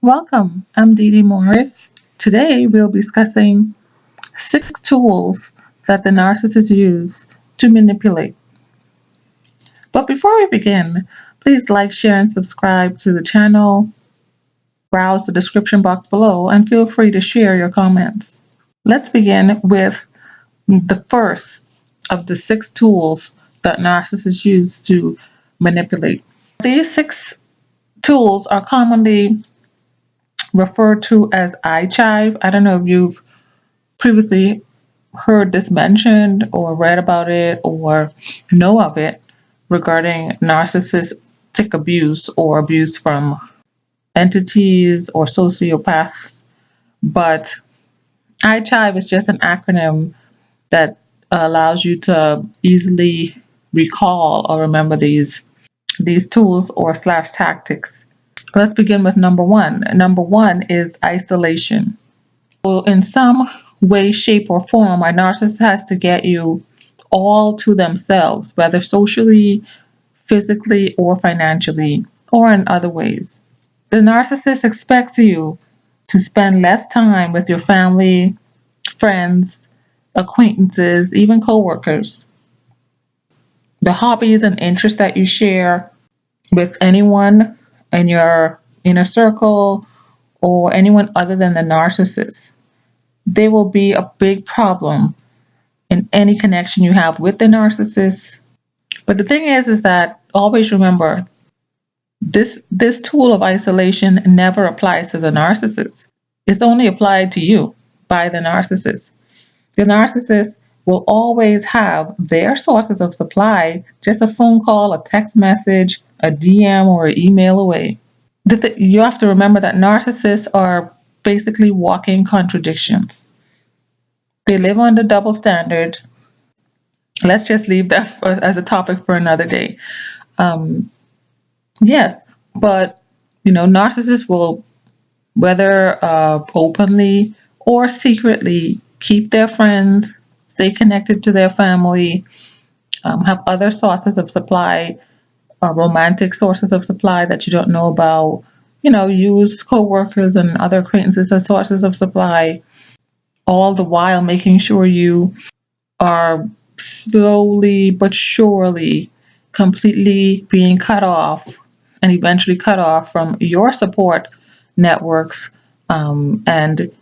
Welcome, I'm Dee Morris. Today we'll be discussing 6 tools that the narcissists use to manipulate. But before we begin, please like, share, and subscribe to the channel. Browse the description box below and feel free to share your comments. Let's begin with the first of the 6 tools that narcissists use to manipulate. These 6 tools are commonly referred to as eye chive. I don't know if you've previously heard this mentioned or read about it or know of it regarding narcissistic abuse or abuse from entities or sociopaths. But eye chive is just an acronym that allows you to easily recall or remember these tools or slash tactics. Let's begin with number 1. Number 1 is isolation. So in some way, shape, or form, a narcissist has to get you all to themselves, whether socially, physically, or financially, or in other ways. The narcissist expects you to spend less time with your family, friends, acquaintances, even coworkers. The hobbies and interests that you share with anyone in your inner circle or anyone other than the narcissist, they will be a big problem in any connection you have with the narcissist. But the thing is that always remember this tool of isolation never applies to the narcissist. It's only applied to you by the narcissist. The narcissist will always have their sources of supply, just a phone call, a text message, a DM, or an email away. You have to remember that narcissists are basically walking contradictions. They live on the double standard. Let's just leave that as a topic for another day. Yes, but narcissists will, whether openly or secretly, keep their friends, stay connected to their family, have other sources of supply, romantic sources of supply that you don't know about, use co-workers and other acquaintances as sources of supply, all the while making sure you are slowly but surely completely being cut off and eventually cut off from your support networks and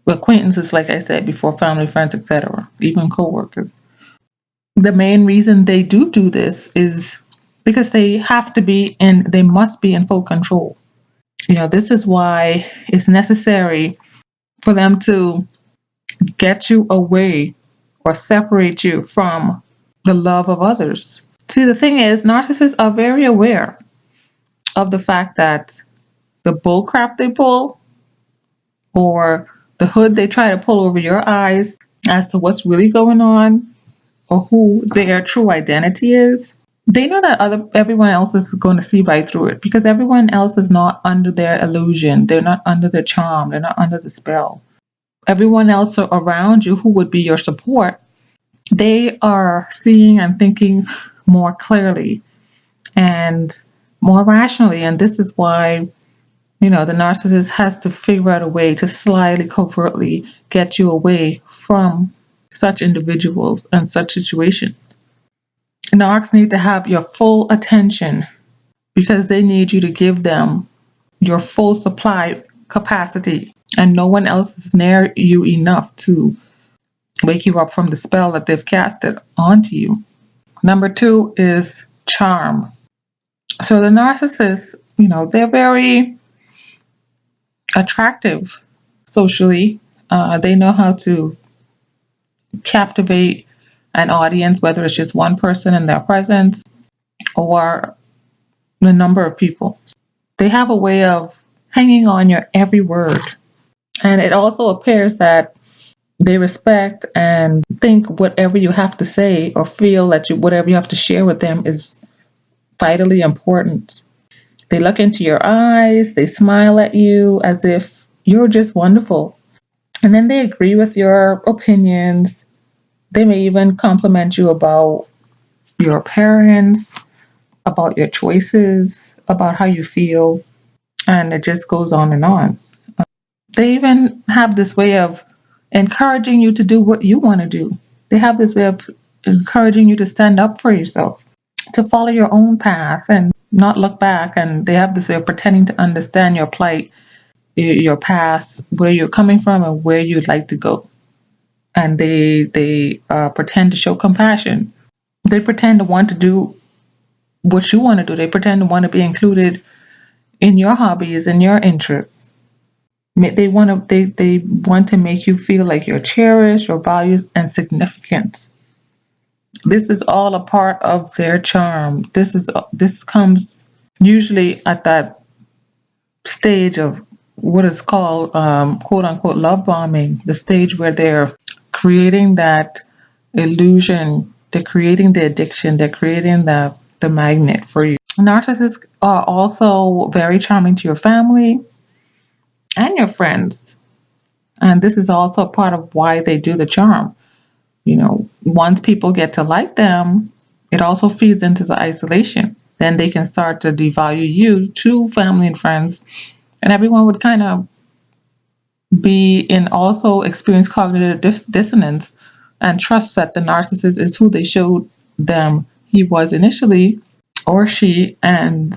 acquaintances, like I said before, family, friends, etc., even co-workers. The main reason they do this is because they must be in full control. This is why it's necessary for them to get you away or separate you from the love of others. See, the thing is, narcissists are very aware of the fact that the bullcrap they pull or the hood they try to pull over your eyes as to what's really going on or who their true identity is, they know that everyone else is going to see right through it because everyone else is not under their illusion. They're not under their charm. They're not under the spell. Everyone else around you who would be your support, they are seeing and thinking more clearly and more rationally. And this is why, the narcissist has to figure out a way to slyly, covertly get you away from such individuals and such situations. Narcs need to have your full attention because they need you to give them your full supply capacity, and no one else is near you enough to wake you up from the spell that they've casted onto you. Number 2 is charm. So the narcissists, they're very attractive socially. They know how to captivate an audience, whether it's just one person in their presence or a number of people. They have a way of hanging on your every word. And it also appears that they respect and think whatever you have to say or feel that whatever you have to share with them is vitally important. They look into your eyes, they smile at you as if you're just wonderful. And then they agree with your opinions. They may even compliment you about your appearance, about your choices, about how you feel. And it just goes on and on. They even have this way of encouraging you to do what you want to do. They have this way of encouraging you to stand up for yourself, to follow your own path and not look back. And they have this way of pretending to understand your plight, your past, where you're coming from, and where you'd like to go. And they pretend to show compassion. They pretend to want to do what you want to do. They pretend to want to be included in your hobbies and your interests. They want to make you feel like you're cherished, your values and significance. This is all a part of their charm. This comes usually at that stage of what is called quote unquote love bombing, the stage where they're creating that illusion, they're creating the addiction, they're creating the magnet for you. Narcissists are also very charming to your family and your friends. And this is also part of why they do the charm. Once people get to like them, it also feeds into the isolation. Then they can start to devalue you to family and friends, and everyone would kind of be in also experience cognitive dissonance and trust that the narcissist is who they showed them he was initially, or she, and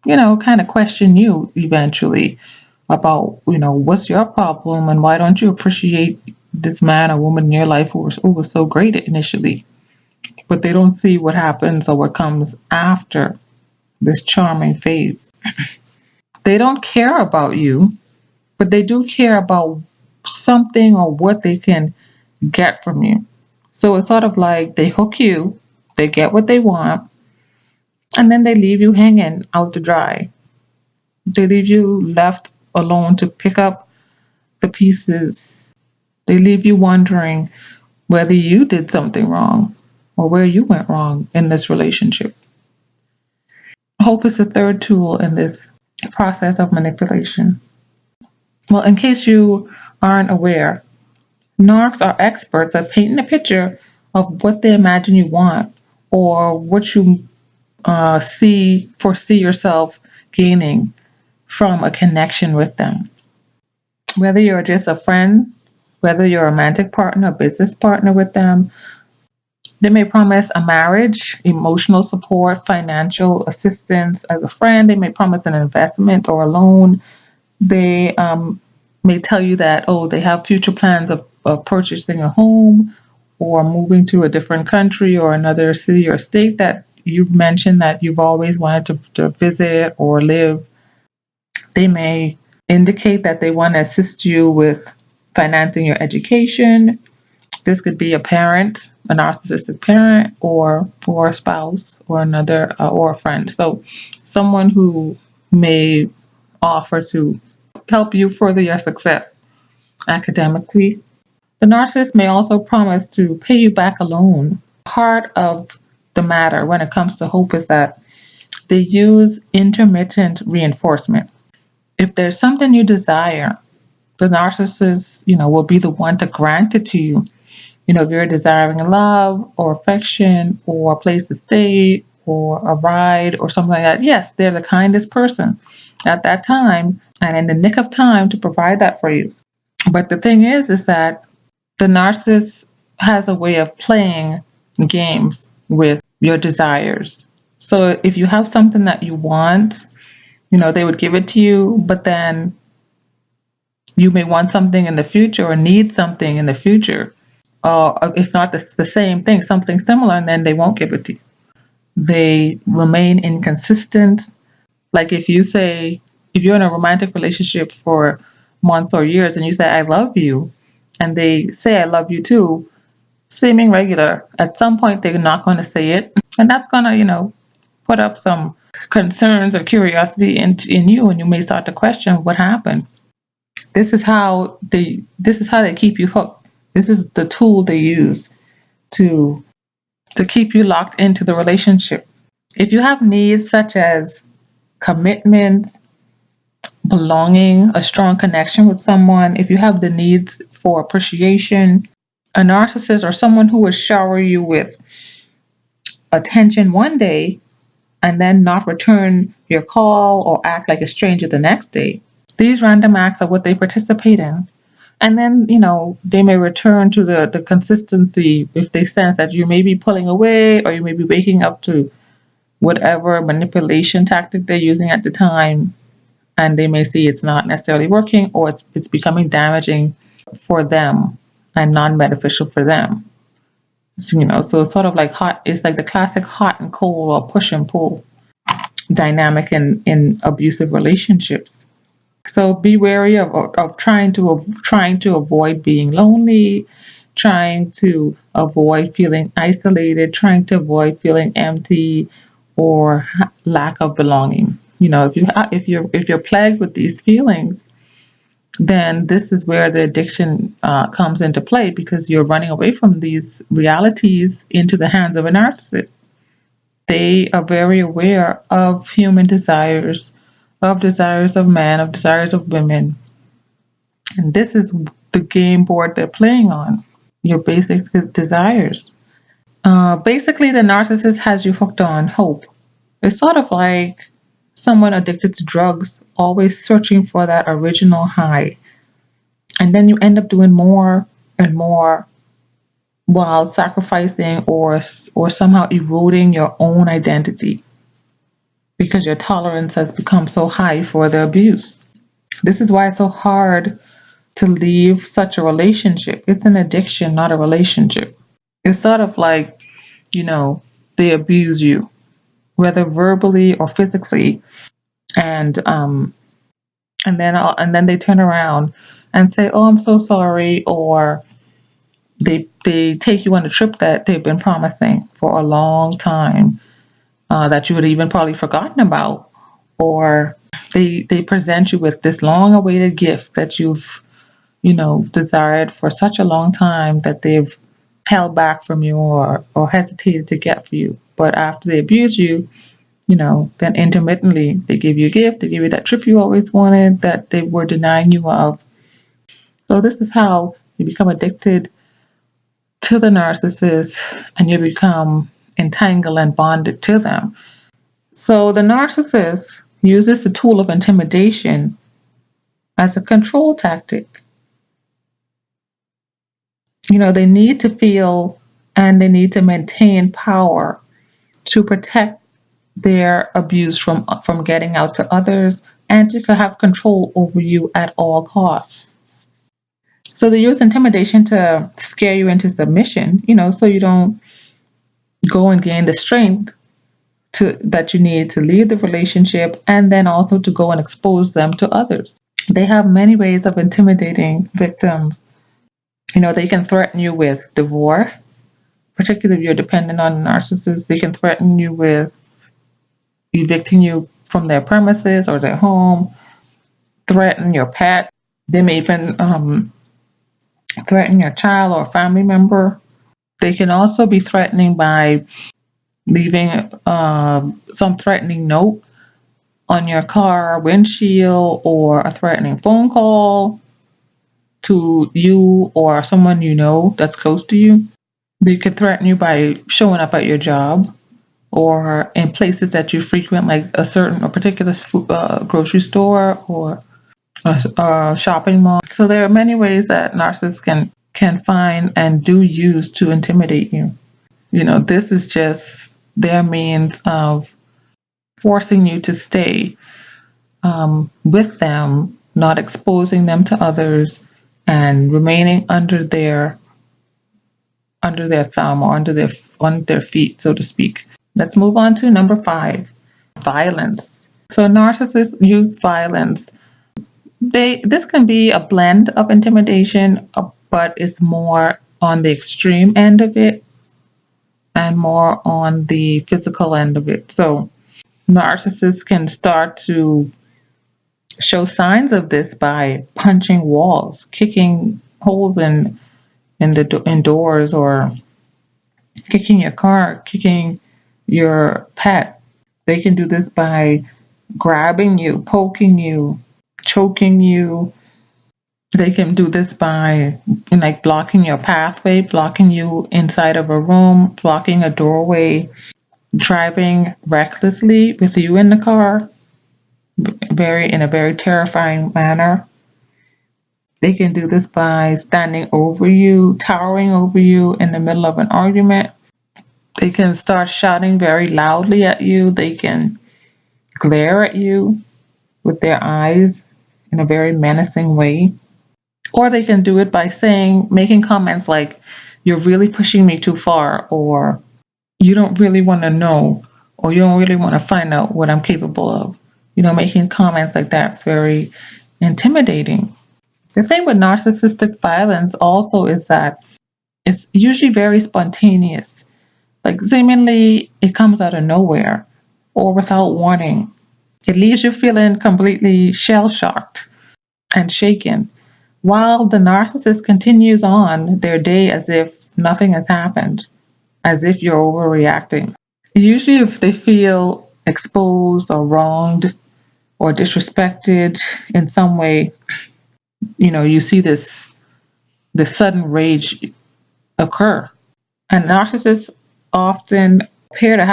kind of question you eventually about what's your problem and why don't you appreciate this man or woman in your life who was so great initially. But they don't see what happens or what comes after this charming phase. They don't care about you, but they do care about something or what they can get from you. So it's sort of like they hook you, they get what they want, and then they leave you hanging out to dry. They leave you left alone to pick up the pieces. They leave you wondering whether you did something wrong or where you went wrong in this relationship. Hope is the third tool in this process of manipulation. Well, in case you aren't aware, narcs are experts at painting a picture of what they imagine you want or what you foresee yourself gaining from a connection with them. Whether you're just a friend, whether you're a romantic partner, a business partner with them, they may promise a marriage, emotional support, financial assistance as a friend. They may promise an investment or a loan. They may tell you that, they have future plans of purchasing a home or moving to a different country or another city or state that you've mentioned that you've always wanted to visit or live. They may indicate that they want to assist you with financing your education. This could be a parent, a narcissistic parent, or a spouse, or another, or a friend. So, someone who may offer to help you further your success academically. The narcissist may also promise to pay you back a loan. Part of the matter when it comes to hope is that they use intermittent reinforcement. If there's something you desire, the narcissist, will be the one to grant it to you. If you're desiring love or affection or a place to stay or a ride or something like that, yes, they're the kindest person at that time and in the nick of time to provide that for you. But the thing is that the narcissist has a way of playing games with your desires. So if you have something that you want, they would give it to you, but then you may want something in the future or need something in the future. If not the same thing, something similar, and then they won't give it to you. They remain inconsistent. Like if you're in a romantic relationship for months or years and you say, I love you, and they say, I love you too, seeming regular, at some point they're not going to say it. And that's going to, put up some concerns or curiosity in you, and you may start to question what happened. This is how they keep you hooked. This is the tool they use to keep you locked into the relationship. If you have needs such as commitment, belonging, a strong connection with someone, if you have the needs for appreciation, a narcissist or someone who will shower you with attention one day and then not return your call or act like a stranger the next day. These random acts are what they participate in. And then, they may return to the consistency if they sense that you may be pulling away or you may be waking up to whatever manipulation tactic they're using at the time. And they may see it's not necessarily working, or it's becoming damaging for them and non-beneficial for them. So it's sort of like it's like the classic hot and cold or push and pull dynamic in abusive relationships. So be wary of trying to avoid being lonely, trying to avoid feeling isolated, trying to avoid feeling empty or lack of belonging. If you're plagued with these feelings, then this is where the addiction comes into play, because you're running away from these realities into the hands of a narcissist. They are very aware of human desires, of desires of men, of desires of women. And this is the game board they're playing on, your basic desires. Basically, the narcissist has you hooked on hope. It's sort of like someone addicted to drugs, always searching for that original high. And then you end up doing more and more while sacrificing or somehow eroding your own identity because your tolerance has become so high for the abuse. This is why it's so hard to leave such a relationship. It's an addiction, not a relationship. It's sort of like, they abuse you, whether verbally or physically, and then they turn around and say, "Oh, I'm so sorry," or they take you on a trip that they've been promising for a long time, that you had even probably forgotten about, or they present you with this long-awaited gift that you've desired for such a long time that they've held back from you or hesitated to get for you. But after they abuse you, then intermittently they give you a gift, they give you that trip you always wanted that they were denying you of. So this is how you become addicted to the narcissist and you become entangled and bonded to them. So the narcissist uses the tool of intimidation as a control tactic. They need to feel and they need to maintain power to protect their abuse from getting out to others and to have control over you at all costs. So they use intimidation to scare you into submission, so you don't go and gain the strength that you need to leave the relationship, and then also to go and expose them to others. They have many ways of intimidating victims. They can threaten you with divorce, particularly if you're dependent on a narcissist. They can threaten you with evicting you from their premises or their home, threaten your pet. They may even threaten your child or family member. They can also be threatening by leaving some threatening note on your car windshield or a threatening phone call to you or someone that's close to you. They could threaten you by showing up at your job or in places that you frequent, like a particular grocery store or a shopping mall. So there are many ways that narcissists can find and do use to intimidate you. This is just their means of forcing you to stay with them, not exposing them to others, and remaining under their thumb or on their feet, so to speak. Let's move on to number 5, violence. So narcissists use violence. This can be a blend of intimidation, but it's more on the extreme end of it and more on the physical end of it. So narcissists can start to show signs of this by punching walls, kicking holes in doors, or kicking your car, kicking your pet. They can do this by grabbing you, poking you, choking you. They can do this by blocking your pathway, blocking you inside of a room, blocking a doorway. driving recklessly with you in the car, in a very terrifying manner. They can do this by standing over you, towering over you in the middle of an argument. They can start shouting very loudly at you. They can glare at you with their eyes in a very menacing way. Or they can do it by making comments like, "You're really pushing me too far," or "You don't really want to know," or "You don't really want to find out what I'm capable of." Making comments like that's very intimidating. The thing with narcissistic violence also is that it's usually very spontaneous. Like seemingly it comes out of nowhere or without warning. It leaves you feeling completely shell shocked and shaken, while the narcissist continues on their day as if nothing has happened, as if you're overreacting. Usually, if they feel exposed or wronged or disrespected in some way, you see this sudden rage occur. And narcissists often appear to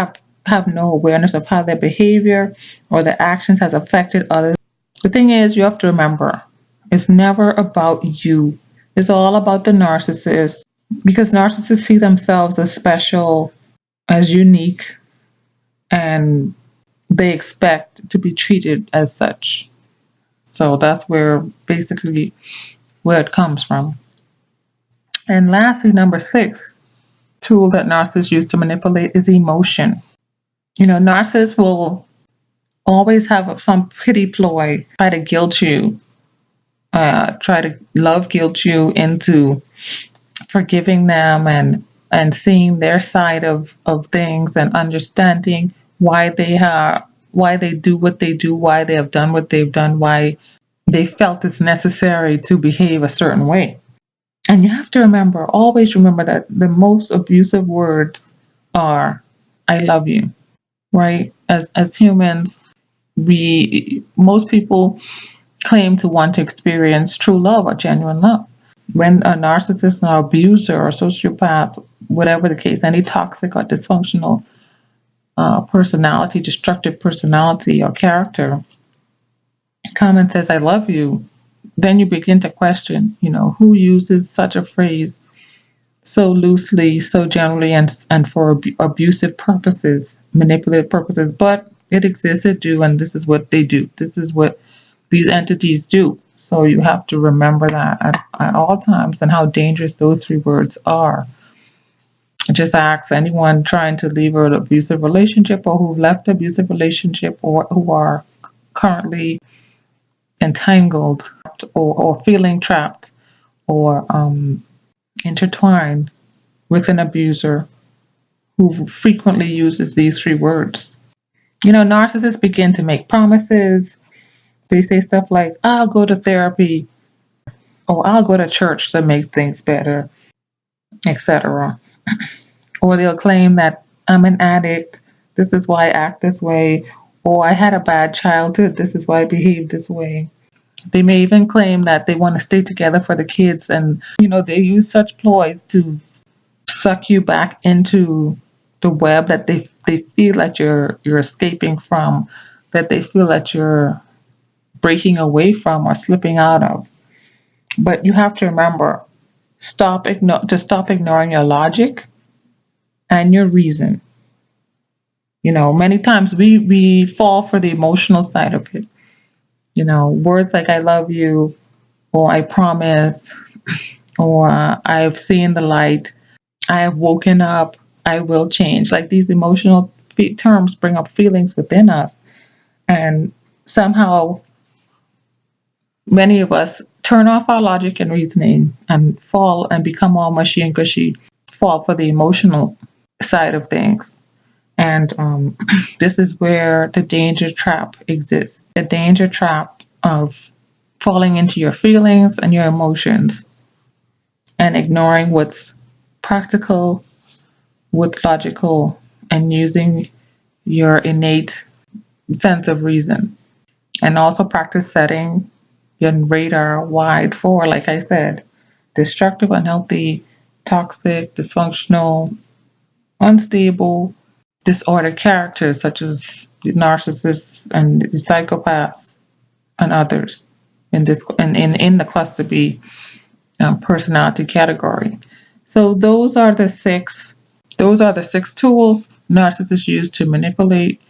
have no awareness of how their behavior or their actions has affected others. The thing is, you have to remember, it's never about you. It's all about the narcissist, because narcissists see themselves as special, as unique, and they expect to be treated as such. So that's basically where it comes from. And lastly, number 6 tool that narcissists use to manipulate is emotion. Narcissists will always have some pity ploy, try to guilt you, try to love guilt you into forgiving them and seeing their side of things and understanding why they do what they do, why they have done what they've done, why they felt it's necessary to behave a certain way. And you have to always remember that the most abusive words are "I love you," right? As humans, most people claim to want to experience true love or genuine love. When a narcissist or abuser or sociopath, whatever the case, any toxic or dysfunctional personality, destructive personality or character, come and says "I love you," then you begin to question, who uses such a phrase so loosely, so generally, and for abusive purposes, manipulative purposes. But it exists, it do, and this is what they do. This is what these entities do. So you have to remember that at all times, and how dangerous those 3 words are. Just ask anyone trying to leave an abusive relationship, or who left an abusive relationship, or who are currently entangled or feeling trapped or intertwined with an abuser who frequently uses these 3 words. Narcissists begin to make promises. They say stuff like, "I'll go to therapy," or "I'll go to church to make things better," etc. Or they'll claim that, "I'm an addict. This is why I act this way." Or, "I had a bad childhood. This is why I behave this way." They may even claim that they want to stay together for the kids, and they use such ploys to suck you back into the web that they feel that you're escaping from, that they feel that you're breaking away from or slipping out of. But you have to remember, stop ignoring your logic and your reason. Many times we fall for the emotional side of it. Words like "I love you," or "I promise," or "I've seen the light," "I have woken up," "I will change." Like, these emotional terms bring up feelings within us. And somehow, many of us turn off our logic and reasoning and fall and become all mushy and gushy, fall for the emotional side of things. And this is where the danger trap exists, the danger trap of falling into your feelings and your emotions and ignoring what's practical, what's logical, and using your innate sense of reason. And also practice setting your radar wide for, like I said, destructive, unhealthy, toxic, dysfunctional, unstable, disordered characters such as the narcissists and the psychopaths and others in the cluster B personality category. So those are the six tools narcissists use to manipulate.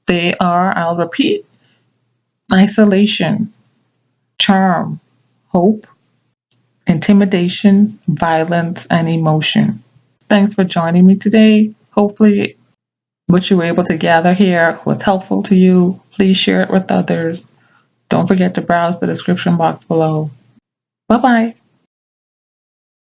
They are, I'll repeat, isolation, charm, hope, intimidation, violence, and emotion. Thanks for joining me today. Hopefully what you were able to gather here was helpful to you. Please share it with others. Don't forget to browse the description box below. Bye-bye.